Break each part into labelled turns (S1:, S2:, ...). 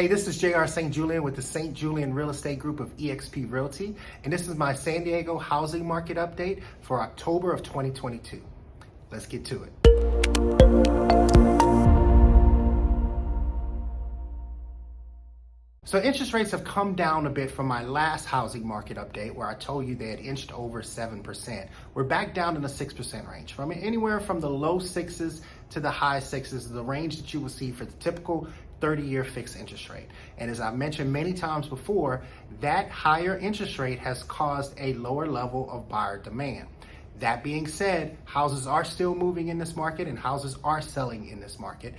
S1: Hey, this is J.R. St. Julien with the St. Julien Real Estate Group of EXP Realty, and this is my San Diego housing market update for October of 2022. Let's get to it. So interest rates have come down a bit from my last housing market update where I told you they had inched over 7%. We're back down in the 6% range. From anywhere from the low sixes to the high sixes is the range that you will see for the typical 30-year fixed interest rate. And as I've mentioned many times before, that higher interest rate has caused a lower level of buyer demand. That being said, houses are still moving in this market and houses are selling in this market.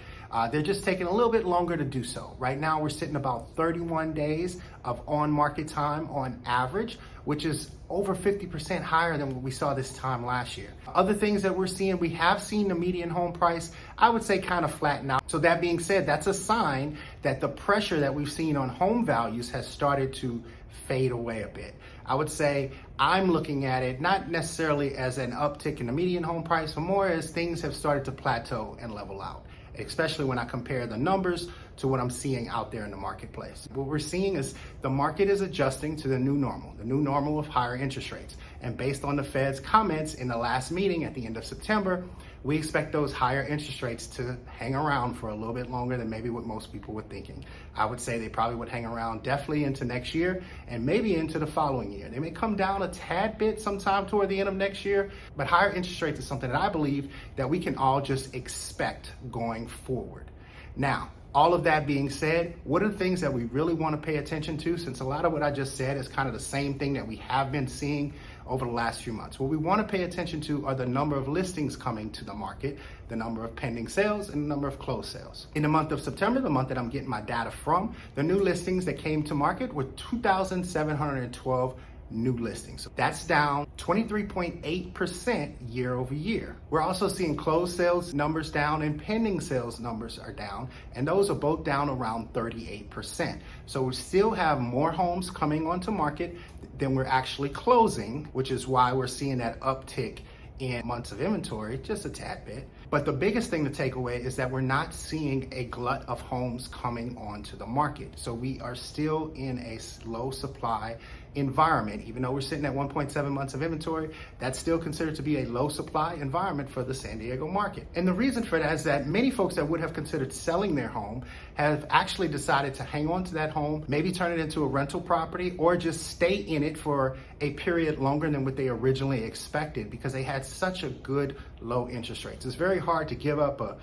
S1: They're just taking a little bit longer to do so. Right now, we're sitting about 31 days of on-market time on average, which is over 50% higher than what we saw this time last year. Other things that we're seeing, we have seen the median home price, I would say, kind of flatten out. So that being said, that's a sign that the pressure that we've seen on home values has started to fade away a bit. I would say I'm looking at it not necessarily as an uptick in the median home price, but more as things have started to plateau and level out, especially when I compare the numbers to what I'm seeing out there in the marketplace. What we're seeing is the market is adjusting to the new normal of higher interest rates. And based on the Fed's comments in the last meeting at the end of September, we expect those higher interest rates to hang around for a little bit longer than maybe what most people were thinking. I would say they probably would hang around definitely into next year and maybe into the following year. They may come down a tad bit sometime toward the end of next year, but higher interest rates is something that I believe that we can all just expect going forward. Now, all of that being said, what are the things that we really want to pay attention to, since a lot of what I just said is kind of the same thing that we have been seeing over the last few months? What we want to pay attention to are the number of listings coming to the market, the number of pending sales, and the number of closed sales. In the month of September, the month that I'm getting my data from, the new listings that came to market were 2,712 new listings. So that's down 23.8% year over year. We're also seeing closed sales numbers down and pending sales numbers are down, and those are both down around 38%. So we still have more homes coming onto market than we're actually closing, which is why we're seeing that uptick in months of inventory, just a tad bit. But the biggest thing to take away is that we're not seeing a glut of homes coming onto the market. So we are still in a low supply environment. Even though we're sitting at 1.7 months of inventory, that's still considered to be a low supply environment for the San Diego market. And the reason for that is that many folks that would have considered selling their home have actually decided to hang on to that home, maybe turn it into a rental property, or just stay in it for a period longer than what they originally expected because they had such a good low interest rates. It's very hard to give up a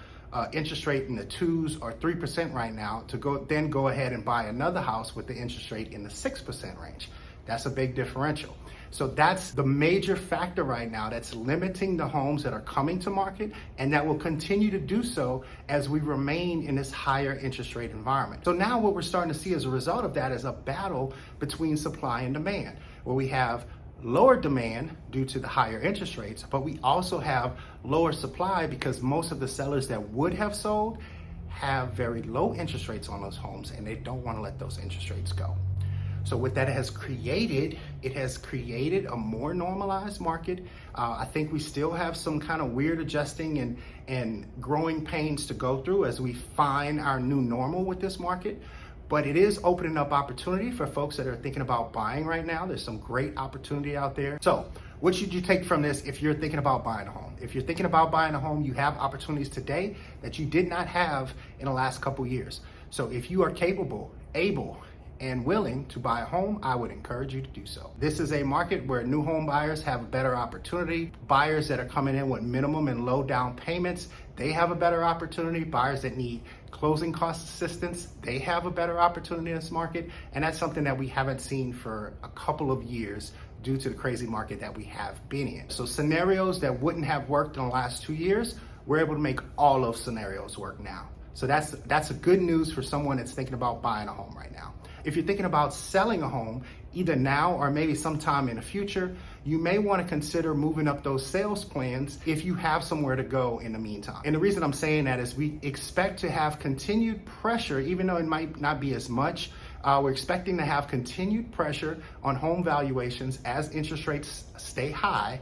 S1: interest rate in the 2s or 3% right now to go ahead and buy another house with the interest rate in the 6% range. That's a big differential. So that's the major factor right now that's limiting the homes that are coming to market, and that will continue to do so as we remain in this higher interest rate environment. So now what we're starting to see as a result of that is a battle between supply and demand, where we have lower demand due to the higher interest rates, but we also have lower supply because most of the sellers that would have sold have very low interest rates on those homes, and they don't want to let those interest rates go. So what that has created, it has created a more normalized market. I think we still have some kind of weird adjusting and growing pains to go through as we find our new normal with this market. But it is opening up opportunity for folks that are thinking about buying right now. There's some great opportunity out there. So what should you take from this if you're thinking about buying a home? If you're thinking about buying a home, you have opportunities today that you did not have in the last couple years. So if you are capable, able, and willing to buy a home, I would encourage you to do so. This is a market where new home buyers have a better opportunity. Buyers that are coming in with minimum and low down payments, they have a better opportunity. Buyers that need closing cost assistance, they have a better opportunity in this market. And that's something that we haven't seen for a couple of years due to the crazy market that we have been in. So scenarios that wouldn't have worked in the last 2 years, we're able to make all those scenarios work now. So that's a good news for someone that's thinking about buying a home right now. If you're thinking about selling a home, either now or maybe sometime in the future, you may want to consider moving up those sales plans if you have somewhere to go in the meantime. And the reason I'm saying that is we expect to have continued pressure, even though it might not be as much. We're expecting to have continued pressure on home valuations as interest rates stay high.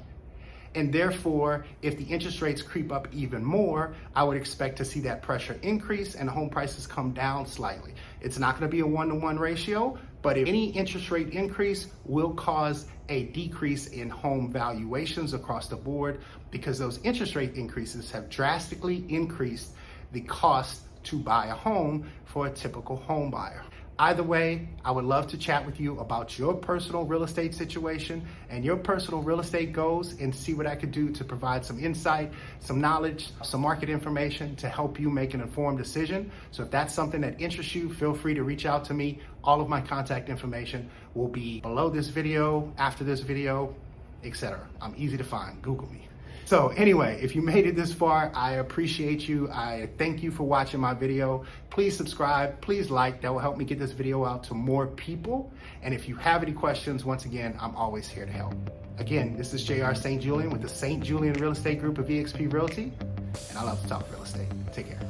S1: And therefore, if the interest rates creep up even more, I would expect to see that pressure increase and home prices come down slightly. It's not going to be a 1-to-1 ratio, but if any interest rate increase will cause a decrease in home valuations across the board, because those interest rate increases have drastically increased the cost to buy a home for a typical home buyer. Either way, I would love to chat with you about your personal real estate situation and your personal real estate goals, and see what I could do to provide some insight, some knowledge, some market information to help you make an informed decision. So if that's something that interests you, feel free to reach out to me. All of my contact information will be below this video, after this video, etc. I'm easy to find. Google me. So anyway, if you made it this far, I appreciate you. I thank you for watching my video. Please subscribe, please like. That will help me get this video out to more people. And if you have any questions, once again, I'm always here to help. Again, this is J.R. St. Julien with the St. Julien Real Estate Group of EXP Realty, and I love to talk real estate. Take care.